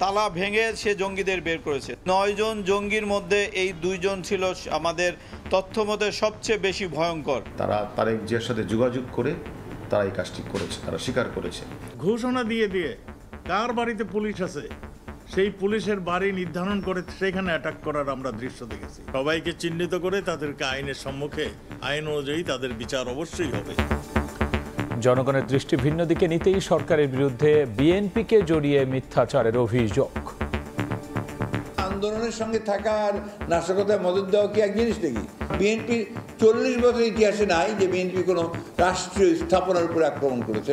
তালা ভেঙে সে জঙ্গিদের বের করেছে। 9 জন জঙ্গির মধ্যে এই 2 জন ছিল আমাদের তথ্য মতে সবচেয়ে বেশি ভয়ঙ্কর। তারা তারেক জিয়ার সাথে যোগাযোগ করে তারা এই কাজটি করেছে, তারা স্বীকার করেছে। ঘোষণা দিয়ে কার বাড়িতে পুলিশ আছে সেই পুলিশের বাড়ি নির্ধারণ করে সেখানে অ্যাটাক করার আমরা দৃশ্য দেখেছি। সবাইকে চিহ্নিত করে তাদেরকে আইনের সম্মুখে আইন অনুযায়ী তাদের বিচার অবশ্যই হবে। জনগণের দৃষ্টি ভিন্ন দিকে নিতেই সরকারের বিরুদ্ধে বিএনপিকে জড়িয়ে মিথ্যাচারের অভিযোগ। আন্দোলনের সঙ্গে থাকা আর নাশকতায় মদত দেওয়া কি এক জিনিস নাকি? বিএনপির 40 বছর ইতিহাসে নাই যে বিএনপি কোনো রাষ্ট্রীয় স্থাপনার উপর আক্রমণ করেছে।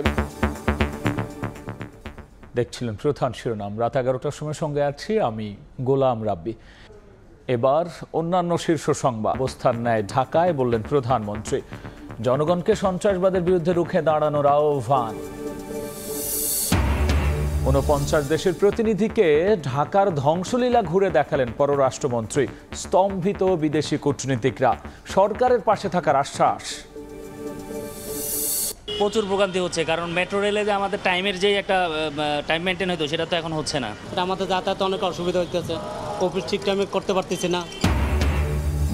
দেখছিলেন প্রধান শিরোনাম। রাত 11টার সময় সঙ্গে আছি আমি গোলাম রাব্বি। এবার অন্যান্য শীর্ষ সংবাদ। অবস্থান নেয় ঢাকায়, বললেন প্রধানমন্ত্রী। জনগণকে সন্ত্রাসবাদের বিরুদ্ধে রুখে দাঁড়ানোর আহ্বান। 49 দেশের প্রতিনিধিকে ঢাকার ধ্বংসলীলা ঘুরে দেখালেন পররাষ্ট্রমন্ত্রী। স্তম্ভিত বিদেশি কূটনীতিকরা, সরকারের পাশে থাকার আশ্বাস। প্রচুর ভোগান্তি হচ্ছে, কারণ মেট্রো রেলে যে আমাদের টাইমের যে একটা টাইম মেনটেন হতো সেটা তো এখন হচ্ছে না। আমাদের যাতায়াতে অনেক অসুবিধা হইতেছে, অফিস ঠিক টাইমে করতে পারতেছি না।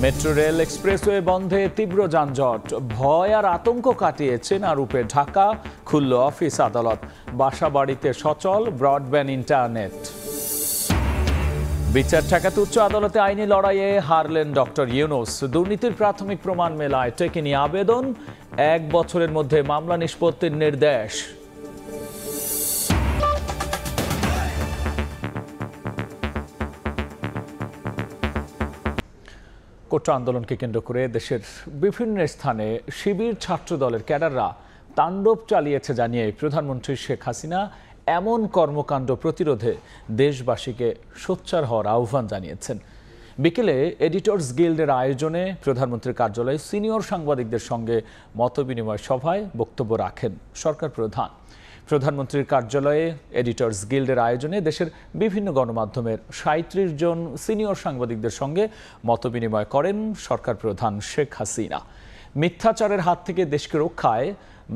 মেট্রো রেল এক্সপ্রেসওয়ে বন্ধে তীব্র যানজট, ভয় আর আতঙ্ক কাটিয়েছে না রূপে ঢাকা। খুলল অফিস আদালত, বাসা বাড়িতে সচল ব্রডব্যান্ড ইন্টারনেট। বিচার ঠেকাতে উচ্চ আদালতে আইনি লড়াইয়ে হারলেন ডক্টর ইউনূস। দুর্নীতির প্রাথমিক প্রমাণ মেলায় টেকেনি আবেদন, 1 বছরের মধ্যে মামলা নিষ্পত্তির নির্দেশ। কোটা আন্দোলনকে কেন্দ্র করে দেশের বিভিন্ন স্থানে শিবির ছাত্র দলের ক্যাডাররা তাণ্ডব চালিয়েছে জানিয়ে প্রধানমন্ত্রী শেখ হাসিনা এমন কর্মকাণ্ড প্রতিরোধে দেশবাসীকে সোচ্চার হওয়ার আহ্বান জানিয়েছেন। বিকেলে এডিটর্স গিল্ডের আয়োজনে প্রধানমন্ত্রীর কার্যালয়ে সিনিয়র সাংবাদিকদের সঙ্গে মতবিনিময় সভায় বক্তব্য রাখেন সরকার প্রধান। প্রধানমন্ত্রীর কার্যালয়ে এডিটর্স গিল্ডের আয়োজনে দেশের বিভিন্ন গণমাধ্যমের 37 জন সিনিয়র সাংবাদিকদের সঙ্গে মতবিনিময় করেন সরকার প্রধান শেখ হাসিনা। মিথ্যাচারের হাত থেকে দেশকে রক্ষায়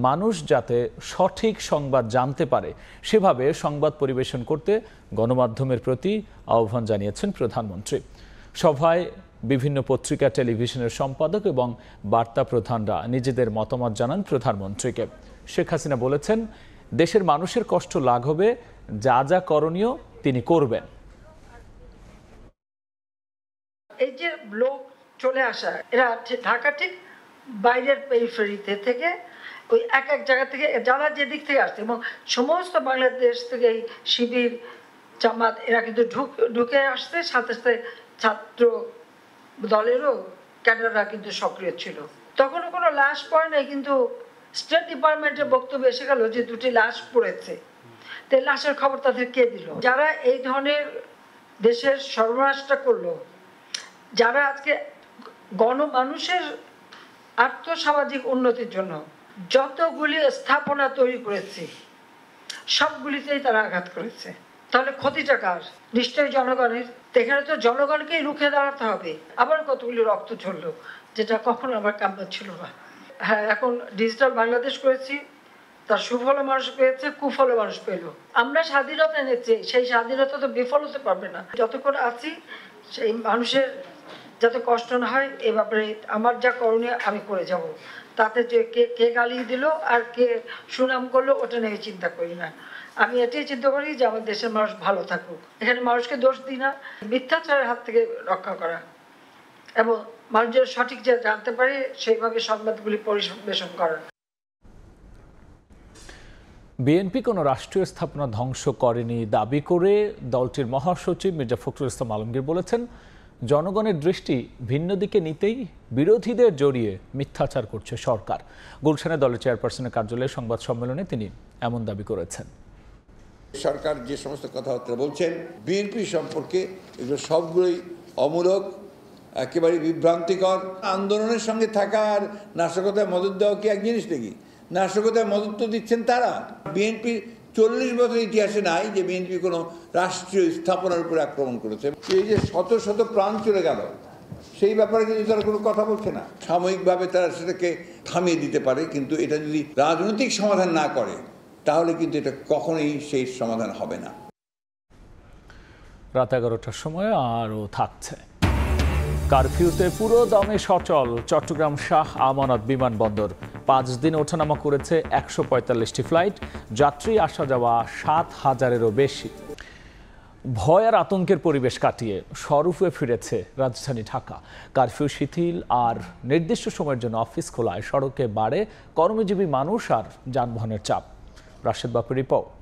মানুষ যাতে সঠিক সংবাদ জানতে পারে সেভাবে সংবাদ পরিবেশন করতে গণমাধ্যমের প্রতি আহ্বান জানিয়েছেন প্রধানমন্ত্রী। সভায় বিভিন্ন পত্রিকা, টেলিভিশনের সম্পাদক এবং বার্তা প্রধানরা নিজেদের মতামত জানান প্রধানমন্ত্রীকে। শেখ হাসিনা বলেছেন, দেশের মানুষের কষ্ট লাঘবে যা যা করণীয় তিনি করবেন। এই যে লোক চলে আসা, এরা ঢাকা ঠিক বাইরের পেরিফেরিতে থেকে ওই এক জায়গা থেকে যারা যেদিক থেকে আসছে, এবং সমস্ত বাংলাদেশ থেকে এই শিবির, জামাত এরা কিন্তু ঢুকে আসছে, সাথে সাথে ছাত্র দলেরও ক্যাডাররা কিন্তু সক্রিয় ছিল। তখনও কোনো লাশ পড়ে নাই, কিন্তু স্টেট ডিপার্টমেন্টের বক্তব্য এসে গেল যে 2টি লাশ পড়েছে। তো লাশের খবর তাদের কে দিল? যারা এই ধরনের দেশের সর্বনাশটা করলো, যারা আজকে গণমানুষের আর্থসামাজিক উন্নতির জন্য যতগুলি স্থাপনা তৈরি করেছে সবগুলিতেই তারা আঘাত করেছে, তাহলে ক্ষতিটা কার? নিশ্চয়ই জনগণের। এখানে তো জনগণকেই রুখে দাঁড়াতে হবে। আবার কতগুলি রক্ত ঝরলো, যেটা কখনো আমার কাম্য ছিল না। হ্যাঁ, এখন ডিজিটাল বাংলাদেশ করেছি, তার সুফলও মানুষ পেয়েছে, কুফলও মানুষ পেল। আমরা স্বাধীনতা এনেছি, সেই স্বাধীনতা তো বিফল হতে পারবে না। যতক্ষণ আছি সেই মানুষের যাতে কষ্ট না হয় এ ব্যাপারে আমার যা করণীয় আমি করে যাব। তাতে যে কে গালি দিল আর কে সুনাম করলো ওটা নিয়ে চিন্তা করি না। আমি এটাই চিন্তা করি যে আমার দেশের মানুষ ভালো থাকুক। এখানে মানুষকে দোষ দিই না, মিথ্যাচারের হাত থেকে রক্ষা করা এবং মানুষ যেন সঠিক যে জানতে পারে সেইভাবে সংবাদগুলি পরিবেশন করা। বিএনপি কোনো রাষ্ট্রীয় স্থাপনা ধ্বংস করেনি দাবি করে দলটির মহাসচিব মির্জা ফখরুল ইসলাম আলমগীর বলেছেন, জনগণের দৃষ্টি ভিন্ন দিকে নিতেই বিরোধীদের জড়িয়ে মিথ্যাচার করছে সরকার। গুলশানে দলের চেয়ারপারসনের কার্যালয়ে সংবাদ সম্মেলনে তিনি এমন দাবি করেছেন। সরকার যে সমস্ত কথাবার্তা বলছেন বিএনপি সম্পর্কে, এগুলো সবগুলোই অমূলক, একেবারে বিভ্রান্তিকর। আন্দোলনের সঙ্গে থাকা আর নাশকতায় মদত দেওয়া কি এক জিনিস নাকি? নাশকতায় মদত তো দিচ্ছেন তারা। বিএনপির 40 বছর ইতিহাসে নাই যে বিএনপি কোনো রাষ্ট্রীয় স্থাপনার উপর আক্রমণ করেছে। এই যে শত শত প্রাণ চলে গেল, সেই ব্যাপারে কিন্তু তারা কোনো কথা বলছে না। সাময়িকভাবে তারা সেটাকে থামিয়ে দিতে পারে, কিন্তু এটা যদি রাজনৈতিক সমাধান না করে তাহলে কিন্তু এটা কখনোই সেই সমাধান হবে না। রাত 11টার সময় আরও থাকছে। কারফিউতে পুরো দমে সচল চট্টগ্রাম শাহ আমানত বিমানবন্দর। 5 দিন ওঠানামা করেছে 145টি ফ্লাইট, যাত্রী আসা যাওয়া 7,000-এরও বেশি। ভয় আর আতঙ্কের পরিবেশ কাটিয়ে স্বরূপে ফিরেছে রাজধানী ঢাকা। কারফিউ শিথিল আর নির্দিষ্ট সময়ের জন্য অফিস খোলায় সড়কে বাড়ে কর্মজীবী মানুষ আর যানবাহনের চাপ। রাশেদ বাপুর রিপোর্ট।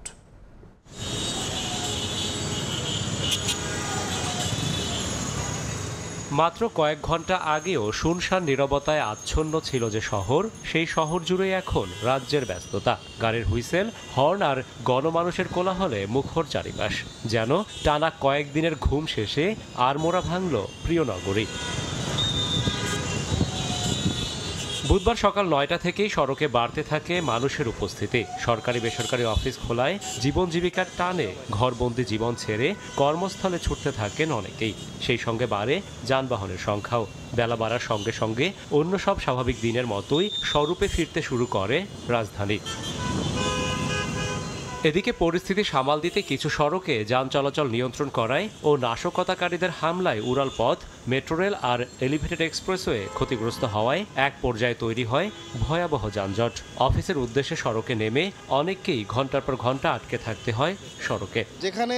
মাত্র কয়েক ঘন্টা আগেও শুনশান নীরবতায় আচ্ছন্ন ছিল যে শহর, সেই শহর জুড়ে এখন রাজ্যের ব্যস্ততা। গাড়ির হুইসেল, হর্ন আর গণমানুষের কোলাহলে মুখর চারিপাশ। যেন টানা কয়েকদিনের ঘুম শেষে আড়মোড়া ভাঙল প্রিয় নগরী। বুধবার সকাল 9টা থেকেই সড়কে বাড়তে থাকে মানুষের উপস্থিতি। সরকারি বেসরকারি অফিস খোলায় জীবন জীবিকার টানে ঘরবন্দি জীবন ছেড়ে কর্মস্থলে ছুটতে থাকেন অনেকেই। সেই সঙ্গে বাড়ে যানবাহনের সংখ্যাও। বেলা বাড়ার সঙ্গে সঙ্গে অন্য সব স্বাভাবিক দিনের মতোই স্বরূপে ফিরতে শুরু করে রাজধানী। এদিকে পরিস্থিতি সামাল দিতে কিছু সড়কে যান চলাচল নিয়ন্ত্রণ করায় ও নাশকতাকারীদের হামলায় উড়াল পথ, মেট্রো রেল আর এলিভেটেড এক্সপ্রেসওয়ে ক্ষতিগ্রস্ত হওয়ায় এক পর্যায়ে তৈরি হয় ভয়াবহ যানজট। অফিসের উদ্দেশ্যে সড়কে নেমে অনেককেই ঘন্টার পর ঘন্টা আটকে থাকতে হয় সড়কে। যেখানে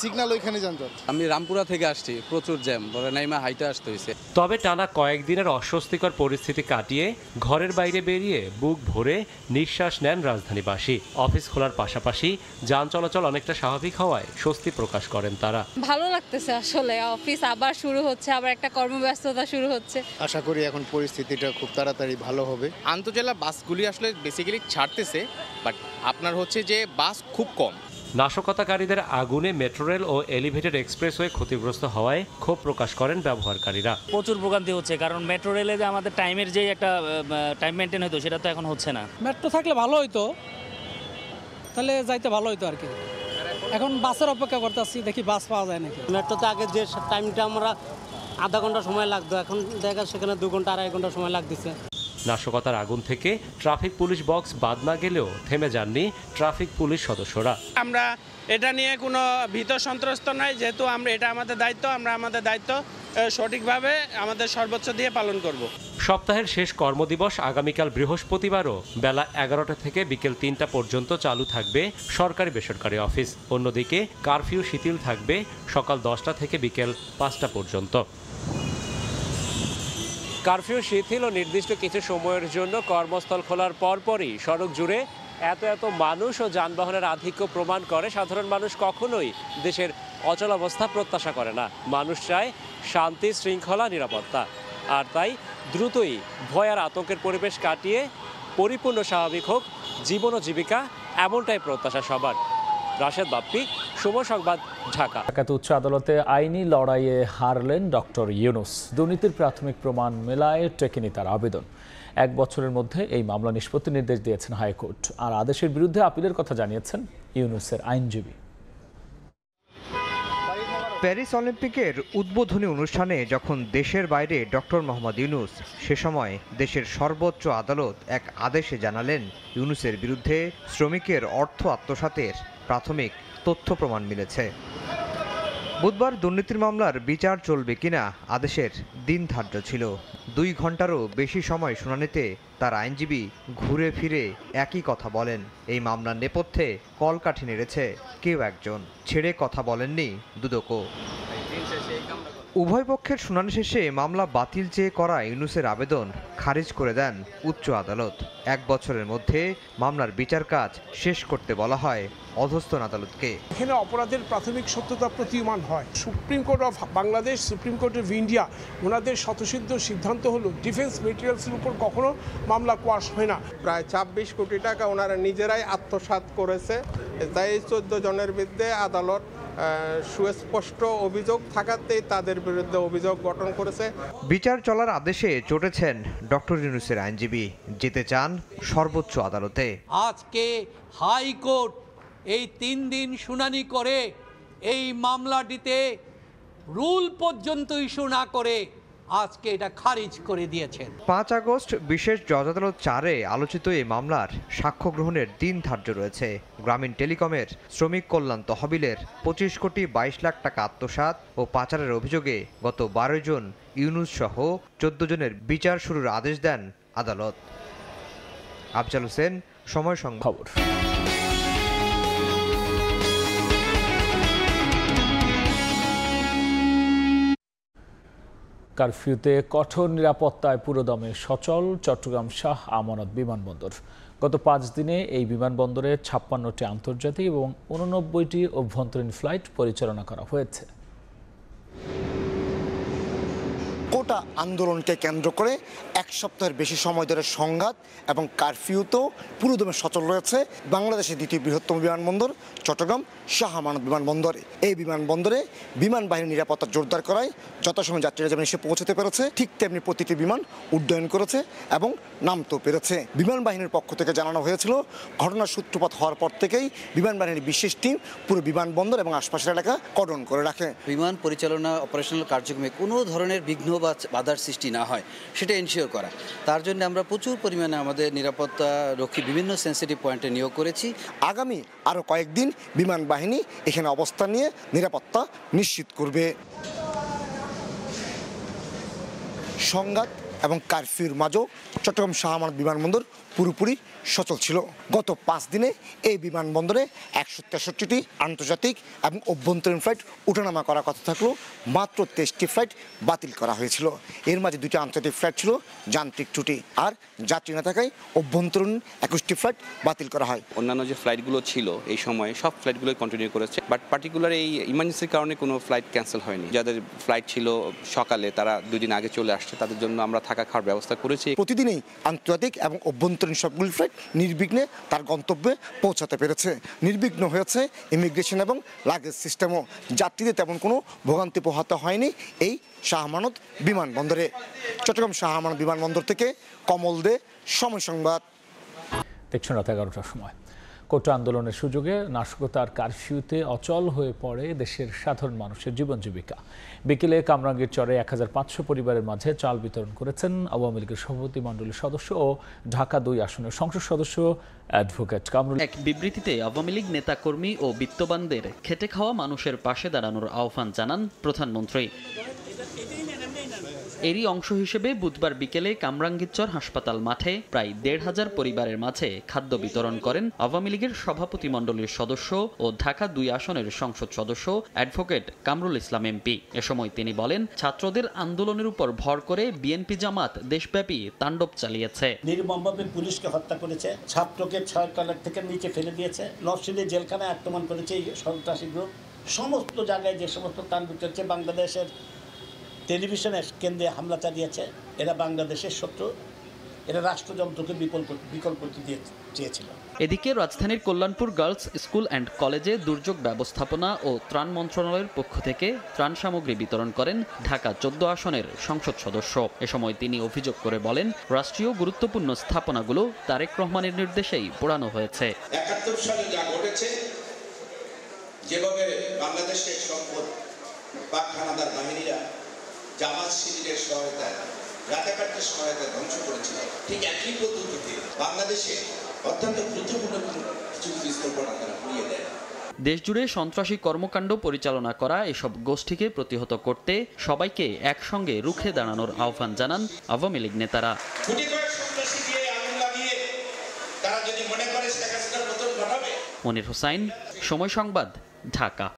সিগন্যাল ওইখানে যানজট। আমি রামপুরা থেকে আসছি, প্রচুর জ্যাম, বলে নাইমা হাইটে আসতে হয়েছে। তবে টানা কয়েকদিনের অস্বস্তিকর পরিস্থিতি কাটিয়ে ঘরের বাইরে বেরিয়ে বুক ভরে নিঃশ্বাস নেন রাজধানীবাসী। অফিস খোলার পাশাপাশি যান চলাচল অনেকটা স্বাভাবিক হওয়ায় স্বস্তি প্রকাশ করেন তারা। ভালো লাগতেছে আসলে, অফিস আবার শুরু হচ্ছে, আবার একটা কর্মব্যস্ততা শুরু হচ্ছে। আশা করি এখন পরিস্থিতিটা খুব তাড়াতাড়ি ভালো হবে। আন্তজেলা বাসগুলি আসলে বেসিক্যালি ছাড়তেছে, বাট আপনার হচ্ছে যে বাস খুব কম। নাশকতাকারীদের আগুনে মেট্রো রেল ও এলিভেটেড এক্সপ্রেসওয়ে ক্ষতিগ্রস্ত হওয়ায় ক্ষোভ প্রকাশ করেন ব্যবহারকারীরা। প্রচুর ভোগান্তি হচ্ছে, কারণ মেট্রো রেলে যে আমাদের টাইমের যে একটা টাইম মেনটেন হতো সেটা তো এখন হচ্ছে না। মেট্রো থাকলে ভালো হইতো, তাহলে যাইতে ভালো হইতো আর কি। এখন বাসের অপেক্ষা করতেছি, দেখি বাস পাওয়া যায় নাকি। মেট্রোতে আগে যে টাইমটা আমরা আধা ঘন্টা সময় লাগতো, এখন দেখা সেখানে 2 ঘন্টা 2.5 ঘন্টা সময় লাগতেছে। নাশকতার আগুন থেকে ট্রাফিক পুলিশ বক্স বাদ না গেলেও থেমে যাননি ট্রাফিক পুলিশ সদস্যরা। আমরা এটা নিয়ে কোনো ভীত সন্ত্রস্ত নয়, যেহেতু এটা আমাদের দায়িত্ব, আমরা আমাদের দায়িত্ব সঠিকভাবে আমাদের সর্বোচ্চ দিয়ে পালন করব। সপ্তাহের শেষ কর্মদিবস আগামীকাল বৃহস্পতিবারও বেলা 11টা থেকে বিকেল 3টা পর্যন্ত চালু থাকবে সরকারি বেসরকারি অফিস। অন্যদিকে কারফিউ শিথিল থাকবে সকাল 10টা থেকে বিকেল 5টা পর্যন্ত। কারফিউ শিথিল ও নির্দিষ্ট কিছু সময়ের জন্য কর্মস্থল খোলার পরপরই সড়ক জুড়ে এত মানুষ ও যানবাহনের আধিক্য প্রমাণ করে সাধারণ মানুষ কখনোই দেশের অচলাবস্থা প্রত্যাশা করে না। মানুষ চায় শান্তি, শৃঙ্খলা, নিরাপত্তা। আর তাই দ্রুতই ভয় আর আতঙ্কের পরিবেশ কাটিয়ে পরিপূর্ণ স্বাভাবিক হোক জীবন ও জীবিকা, এমনটাই প্রত্যাশা সবার। রাশেদ বাপ্পি, সময় সংবাদ, ঢাকা। ঢাকাতে উচ্চ আদালতে আইনি লড়াইয়ে হারলেন ডক্টর ইউনূস। দুর্নীতির প্রাথমিক প্রমাণ মেলায় টেকেনি তার আবেদন। 1 বছরের মধ্যে এই মামলা নিষ্পত্তির নির্দেশ দিয়েছেন হাইকোর্ট। আর আদেশের বিরুদ্ধে আপিলের কথা জানিয়েছেন ইউনূসের আইনজীবী। প্যারিস অলিম্পিকের উদ্বোধনী অনুষ্ঠানে যখন দেশের বাইরে ডক্টর মোহাম্মদ ইউনূস, সে সময় দেশের সর্বোচ্চ আদালত এক আদেশে জানালেন ইউনূসের বিরুদ্ধে শ্রমিকের অর্থ আত্মসাতের প্রাথমিক তথ্য প্রমাণ মিলেছে। বুধবার দুর্নীতির মামলার বিচার চলবে কিনা আদেশের দিন ধার্য ছিল। 2 ঘন্টারও বেশি সময় শুনানিতে তার আইনজীবী ঘুরে ফিরে একই কথা বলেন। এই মামলার নেপথ্যে কলকাঠি নেড়েছে কেউ একজন, ছেড়ে কথা বলেননি দুদকও। উভয় পক্ষের শুনানি শেষে মামলা বাতিল চেয়ে করা ইউনূসের আবেদন খারিজ করে দেন উচ্চ আদালত। 1 বছরের মধ্যে মামলার বিচার কাজ শেষ করতে বলা হয় অধস্তন আদালতকে। এখানে অপরাধের প্রাথমিক সত্যতা প্রতীয়মান হয়। Supreme court of Bangladesh, supreme court of India, ওনাদের স্বতঃসিদ্ধ সিদ্ধান্ত হলো ডিফেন্স মেটেরিয়ালসের উপর কখনো মামলা কোয়াশ হয় না। প্রায় 26 কোটি টাকা ওনারা নিজেরাই আত্মসাৎ করেছে। তাই 14 জনের বিরুদ্ধে আদালত সুস্পষ্ট অভিযোগ থাকাতেই তাদের বিরুদ্ধে অভিযোগ গঠন করেছে। বিচার চলার আদেশে চটেছেন ডক্টর ইউনূসের আইনজীবী, যেতে চান সর্বোচ্চ আদালতে। আজকে হাইকোর্ট এই 3 দিন শুনানি করে এই মামলাটিতে রুল পর্যন্ত ইস্যু না করে আজকে এটা খারিজ করে দিয়েছেন। 5 আগস্ট বিশেষ জজ আদালত 4-এ আলোচিত এই মামলার সাক্ষ্য গ্রহণের দিন ধার্য রয়েছে। গ্রামীণ টেলিকমের শ্রমিক কল্যাণ তহবিলের 25 কোটি 22 লাখ টাকা আত্মসাৎ ও পাচারের অভিযোগে গত 12 জন ইউনুস সহ 14 জনের বিচার শুরুর আদেশ দেন আদালত। আফজাল হোসেন, সময় সংবাদ। কারফিউতে কঠোর নিরাপত্তায় পুরোদমে সচল চট্টগ্রাম শাহ আমানত বিমানবন্দর। গত 5 দিনে এই বিমানবন্দরে 56টি আন্তর্জাতিক এবং 89টি অভ্যন্তরীণ ফ্লাইট পরিচালনা করা হয়েছে। কোটা আন্দোলনকে কেন্দ্র করে 1 সপ্তাহের বেশি সময় ধরে সংঘাত এবং কারফিউতেও পুরোদমে সচল রয়েছে বাংলাদেশের দ্বিতীয় বৃহত্তম বিমানবন্দর চট্টগ্রাম শাহ আমানত বিমানবন্দরে। এই বিমানবন্দরে বিমান বাহিনীর নিরাপত্তা জোরদার করায় যথাসময় যাত্রীরা যেমন এসে পৌঁছতে পেরেছে, ঠিক তেমনি প্রতিটি বিমান উড্ডয়ন করেছে এবং নামতেও পেরেছে। বিমান বাহিনীর পক্ষ থেকে জানানো হয়েছিল, ঘটনার সূত্রপাত হওয়ার পর থেকেই বিমান বাহিনীর বিশেষ টিম পুরো বিমানবন্দর এবং আশপাশের এলাকা কর্ডন করে রাখে। বিমান পরিচালনা অপারেশনাল কার্যক্রমে কোনো ধরনের বিঘ্ন বা বাধার সৃষ্টি না হয় সেটা এনশিওর করা। তার জন্য আমরা প্রচুর পরিমাণে আমাদের নিরাপত্তা রক্ষী বিভিন্ন সেন্সিটিভ পয়েন্টে নিয়োগ করেছি। আগামী আরও কয়েকদিন বিমান বাহিনী এখানে অবস্থান নিয়ে নিরাপত্তা নিশ্চিত করবে। সংঘাত এবং কারফিউর মাঝেও চট্টগ্রাম শাহ আমানত বিমানবন্দর পুরোপুরি সচল ছিল। গত 5 দিনে এই বিমানবন্দরে 163টি আন্তর্জাতিক এবং অভ্যন্তরীণ ফ্লাইট উঠানামা করার কথা থাকলেও মাত্র 23টি ফ্লাইট বাতিল করা হয়েছিল। এর মাঝে 2টি আন্তর্জাতিক ফ্লাইট ছিল যান্ত্রিক ত্রুটি, আর যাত্রী না থাকায় অভ্যন্তরীণ 21টি ফ্লাইট বাতিল করা হয়। অন্যান্য যে ফ্লাইটগুলো ছিল এই সময়ে সব ফ্লাইটগুলো কন্টিনিউ করেছে, বাট পার্টিকুলার এই ইমার্জেন্সির কারণে কোনো ফ্লাইট ক্যান্সেল হয়নি। যাদের ফ্লাইট ছিল সকালে তারা 2 দিন আগে চলে আসছে, তাদের জন্য আমরা থাকা খাওয়ার ব্যবস্থা করেছি। প্রতিদিনই আন্তর্জাতিক এবং অভ্যন্তরীণ সবগুলি ফ্লাইট নির্বিঘ্নে তার গন্তব্যে পৌঁছাতে পেরেছে। নির্বিঘ্ন হয়েছে ইমিগ্রেশন এবং লাগেজ সিস্টেমও। যাত্রীদের তেমন কোনো ভোগান্তি পোহাতে হয়নি এই শাহ আমানত বিমানবন্দরে। চট্টগ্রাম শাহ আমানত বিমানবন্দর থেকে কমল দে, সময় সংবাদ। দেখছেন রাত 11টার সময়। কোটা আন্দোলনের সুযোগে নাশকতার কারফিউতে অচল হয়ে পড়ে দেশের সাধারণ মানুষের জীবন জীবিকা। বিকেলে কামরাঙ্গীর চরে 1500 পরিবারের মাঝে চাল বিতরণ করেছেন আওয়ামী লীগের সভাপতি মণ্ডলীর সদস্য ও ঢাকা 2 আসনের সংসদ সদস্য অ্যাডভোকেট কামরুল। এক বিবৃতিতে আওয়ামী লীগ নেতাকর্মী ও বিত্তবানদের খেটে খাওয়া মানুষের পাশে দাঁড়ানোর আহ্বান জানান প্রধানমন্ত্রী। এরই অংশ হিসেবে বুধবার বিকেলে কামরাঙ্গীরচর হাসপাতাল মাঠে প্রায় 1500 পরিবারের মাঝে খাদ্য বিতরণ করেন আওয়ামী লীগের সভাপতি মণ্ডলীর সদস্য ও ঢাকা 2 আসনের সংসদ সদস্য অ্যাডভোকেট কামরুল ইসলাম এমপি। এ সময় তিনি বলেন, ছাত্রদের আন্দোলনের উপর ভর করে বিএনপি জামাত দেশব্যাপী তাণ্ডব চালিয়েছে। নির্মমভাবে পুলিশকে হত্যা করেছে, ছাত্রকে 6 তলা থেকে নিচে ফেলে দিয়েছে, নরসিংদী জেলখানায় আক্রমণ করেছে এই সন্ত্রাসী গ্রুপ। সমস্ত জায়গায় যে সমস্ত তাণ্ডব চলছে, বাংলাদেশের টেলিভিশনের কেন্দ্রে হামলা চালিয়েছে। এরা বাংলাদেশের শত্রু, এরা রাষ্ট্রযন্ত্রকে বিকল্প দিয়ে চেয়েছিল। এদিকে রাজধানীর কল্যাণপুর গার্লস স্কুল অ্যান্ড কলেজে দুর্যোগ ব্যবস্থাপনা ও ত্রাণ মন্ত্রণালয়ের পক্ষ থেকে ত্রাণ সামগ্রী বিতরণ করেন ঢাকা 14 আসনের সংসদ সদস্য। এ সময় তিনি অভিযোগ করে বলেন, রাষ্ট্রীয় গুরুত্বপূর্ণ স্থাপনাগুলো তারেক রহমানের নির্দেশেই পোড়ানো হয়েছে। 71 সালে যা ঘটেছে, যেভাবে বাংলাদেশের সম্পদ পাক হানাদার বাহিনীরা জামাত শিবিরের সহায়তায়, রাজাকারদের সহায়তায় ধ্বংস করেছিল, ঠিক একই পদ্ধতিতে বাংলাদেশে অত্যন্ত গুরুত্বপূর্ণ কিছু স্থাপনা তারা পুড়িয়ে দেয়। দেশজুড়ে সন্ত্রাসী কর্মকাণ্ড পরিচালনা করা এসব গোষ্ঠীকে প্রতিহত করতে সবাইকে একসঙ্গে রুখে দাঁড়ানোর আহ্বান জানান আওয়ামী লীগ নেতারা। মনির হোসাইন, সময় সংবাদ, ঢাকা।